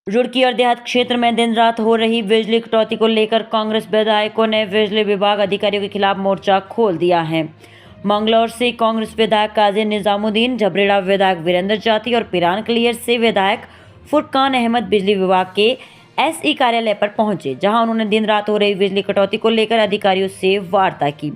रुड़की और देहात क्षेत्र में दिन रात हो रही बिजली कटौती को लेकर कांग्रेस विधायकों ने बिजली विभाग अधिकारियों के खिलाफ मोर्चा खोल दिया है। मंगलौर से कांग्रेस विधायक काजी निजामुद्दीन, झबरेड़ा विधायक वीरेंद्र जाती और पिरान क्लियर से विधायक फुरकान अहमद बिजली विभाग के एसई कार्यालय पर पहुंचे, जहां उन्होंने दिन रात हो रही बिजली कटौती को लेकर अधिकारियों से वार्ता की।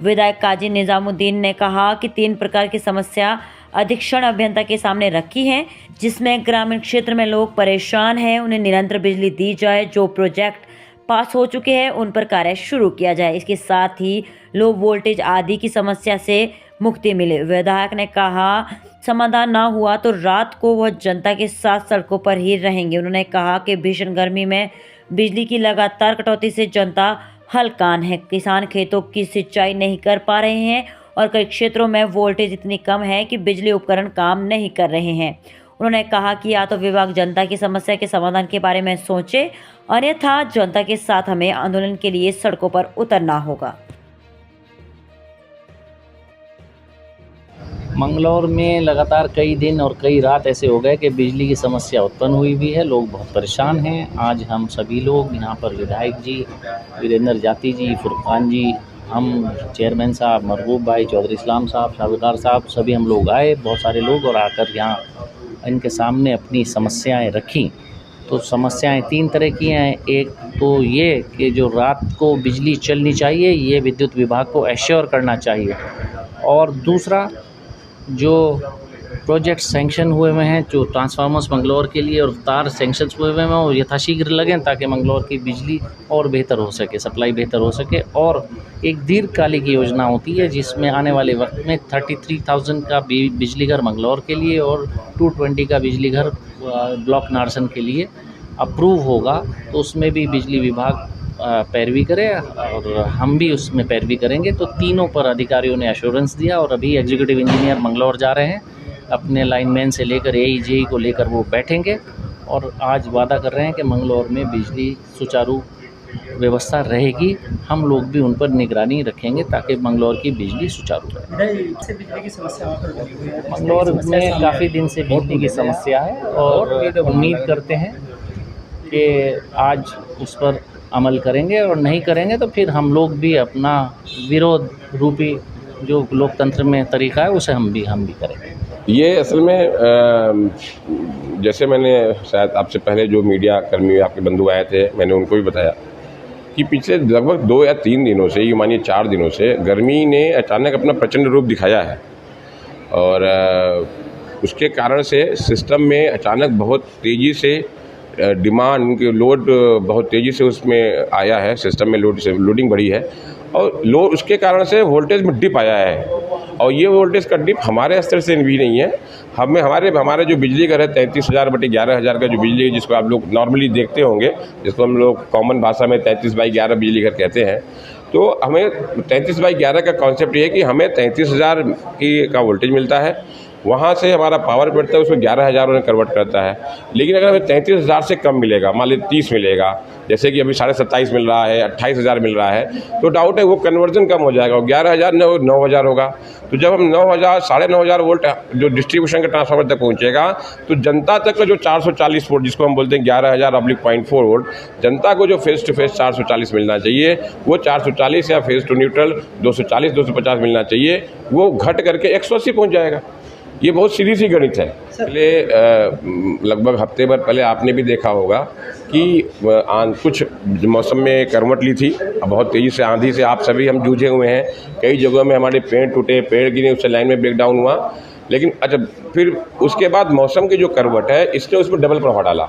विधायक काजी निजामुद्दीन ने कहा कि 3 प्रकार की समस्या अधीक्षण अभियंता के सामने रखी है, जिसमें ग्रामीण क्षेत्र में लोग परेशान हैं, उन्हें निरंतर बिजली दी जाए, जो प्रोजेक्ट पास हो चुके हैं उन पर कार्य शुरू किया जाए, इसके साथ ही लो वोल्टेज आदि की समस्या से मुक्ति मिले। विधायक ने कहा समाधान ना हुआ तो रात को वह जनता के साथ सड़कों पर ही रहेंगे। उन्होंने कहा कि भीषण गर्मी में बिजली की लगातार कटौती से जनता हलकान है, किसान खेतों की सिंचाई नहीं कर पा रहे हैं और कई क्षेत्रों में वोल्टेज इतनी कम है कि बिजली उपकरण काम नहीं कर रहे हैं। उन्होंने कहा कि या तो विभाग जनता की समस्या के समाधान के बारे में सोचे, अन्यथा जनता के साथ हमें आंदोलन के लिए सड़कों पर उतरना होगा। मंगलौर में लगातार कई दिन और कई रात ऐसे हो गए कि बिजली की समस्या उत्पन्न हुई भी है, लोग बहुत परेशान हैं। आज हम सभी लोग यहाँ पर विधायक जी, वीरेंद्र जाती जी, फुरकान जी, हम चेयरमैन साहब, महबूब भाई, चौधरी इस्लाम साहब, शाहबुदार साहब, सभी हम लोग आए, बहुत सारे लोग, और आकर यहाँ इनके सामने अपनी समस्याएं रखी। तो समस्याएं 3 तरह की हैं। एक तो ये कि जो रात को बिजली चलनी चाहिए, ये विद्युत विभाग को एश्योर करना चाहिए, और दूसरा जो प्रोजेक्ट सैंक्शन हुए हुए हैं, जो ट्रांसफार्मर्स मंगलौर के लिए और तार सैंक्शन हुए हुए हैं, वो यथाशीघ्र लगें ताकि मंगलौर की बिजली और बेहतर हो सके, सप्लाई बेहतर हो सके। और एक दीर्घकालिक योजना होती है जिसमें आने वाले वक्त में 33,000 का बिजली घर मंगलौर के लिए और 220 का बिजली घर ब्लॉक नारसन के लिए अप्रूव होगा, तो उसमें भी बिजली विभाग पैरवी करे और हम भी उसमें पैरवी करेंगे। तो तीनों पर अधिकारियों ने एश्योरेंस दिया और अभी एग्जीक्यूटिव इंजीनियर मंगलौर जा रहे हैं, अपने लाइनमैन से लेकर एई को लेकर वो बैठेंगे और आज वादा कर रहे हैं कि मंगलौर में बिजली सुचारू व्यवस्था रहेगी। हम लोग भी उन पर निगरानी रखेंगे ताकि मंगलौर की बिजली सुचारू रहे। मंगलौर में काफ़ी दिन से बिजली की समस्या है और उम्मीद करते हैं कि आज उस पर अमल करेंगे, और नहीं करेंगे तो फिर हम लोग भी अपना विरोध रूपी जो लोकतंत्र में तरीका है उसे हम भी करेंगे। ये असल में जैसे मैंने शायद आपसे पहले जो मीडिया कर्मी आपके बंधु आए थे, मैंने उनको भी बताया कि पिछले लगभग 2 या 3 दिनों से, ये मानिए 4 दिनों से गर्मी ने अचानक अपना प्रचंड रूप दिखाया है, और उसके कारण से सिस्टम में अचानक बहुत तेज़ी से डिमांड के लोड बहुत तेज़ी से उसमें आया है, सिस्टम में लोडिंग बढ़ी है, और लोड उसके कारण से वोल्टेज में डिप आया है। और ये वोल्टेज का डिप हमारे स्तर से भी नहीं है, हमारे जो बिजली घर है 33,000/11,000 का जो बिजली, जिसको आप लोग नॉर्मली देखते होंगे, जिसको हम लोग कॉमन भाषा में 33/11 बिजली घर कहते हैं। तो हमें 33/11 का कॉन्सेप्ट ये है कि हमें 33,000 का वोल्टेज मिलता है, वहाँ से हमारा पावर बढ़ता है, उसको 11,000 में कन्वर्ट करता है। लेकिन अगर हमें 33,000 से कम मिलेगा, मान लीजिए 30 मिलेगा, जैसे कि अभी 27.5 मिल रहा है, 28,000 मिल रहा है, तो डाउट है वो कन्वर्जन कम हो जाएगा, 11,000 न 9,000 होगा। तो जब हम 9,000 साढ़े 9,000 वोल्ट जो डिस्ट्रीब्यूशन के ट्रांसफार्मर तक पहुँचेगा, तो जनता तक का जो 440 वोल्ट, जिसको हम बोलते हैं 11,000/0.4 वोल्ट, जनता को जो फेस टू फेस 440 मिलना चाहिए, वो 440, या फेस टू न्यूट्रल 240-250 मिलना चाहिए, वो घट करके 180 पहुँच जाएगा। ये बहुत सीधी सी गणित है। पहले लगभग हफ्ते भर पहले आपने भी देखा होगा कि कुछ मौसम में करवट ली थी, बहुत तेज़ी से आंधी से आप सभी हम जूझे हुए हैं, कई जगहों में हमारे पेड़ टूटे, पेड़ गिरे, उससे लाइन में ब्रेकडाउन हुआ। लेकिन अच्छा, फिर उसके बाद मौसम की जो करवट है, इसने उसमें डबल प्रभाव डाला।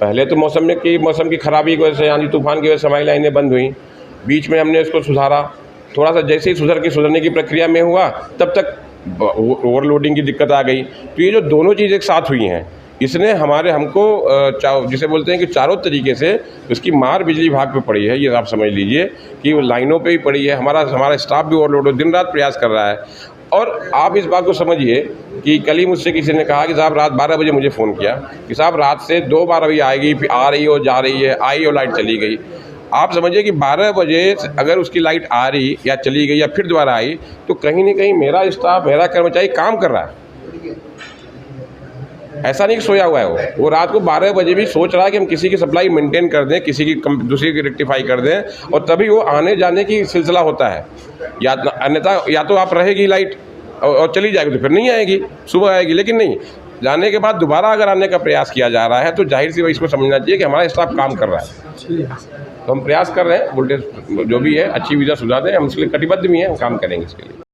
पहले तो मौसम की खराबी की वजह से, आंधी तूफान की वजह से हमारी लाइनें बंद हुई, बीच में हमने इसको सुधारा, थोड़ा सा जैसे ही सुधरने की प्रक्रिया में हुआ, तब तक ओवरलोडिंग की दिक्कत आ गई। तो ये जो दोनों चीज़ एक साथ हुई हैं, इसने हमको जिसे बोलते हैं कि चारों तरीके से उसकी मार बिजली विभाग पे पड़ी है। ये आप समझ लीजिए कि लाइनों पे भी पड़ी है, हमारा स्टाफ भी ओवरलोड दिन रात प्रयास कर रहा है। और आप इस बात को समझिए कि कल ही मुझसे किसी ने कहा कि साहब रात 12 बजे मुझे फ़ोन किया कि साहब रात से 2 बार अभी आएगी, फिर आ रही हो, जा रही है, आई और लाइट चली गई। आप समझिए कि 12 बजे अगर उसकी लाइट आ रही या चली गई या फिर दोबारा आई, तो कहीं ना कहीं मेरा स्टाफ, मेरा कर्मचारी काम कर रहा है। ऐसा नहीं कि सोया हुआ है वो रात को 12 बजे भी सोच रहा है कि हम किसी की सप्लाई मेंटेन कर दें, किसी की दूसरी की रेक्टिफाई कर दें, और तभी वो आने जाने की सिलसिला होता है। या अन्यथा या तो आप रहेगी लाइट और चली जाएगी, तो फिर नहीं आएगी, सुबह आएगी। लेकिन नहीं, जाने के बाद दोबारा अगर आने का प्रयास किया जा रहा है तो जाहिर सी इसको समझना चाहिए कि हमारा स्टाफ काम कर रहा है। तो हम प्रयास कर रहे हैं, वोल्टेज जो भी है अच्छी विधा सुझा दें, हम इसके लिए कटिबद्ध भी हैं, हम काम करेंगे इसके लिए।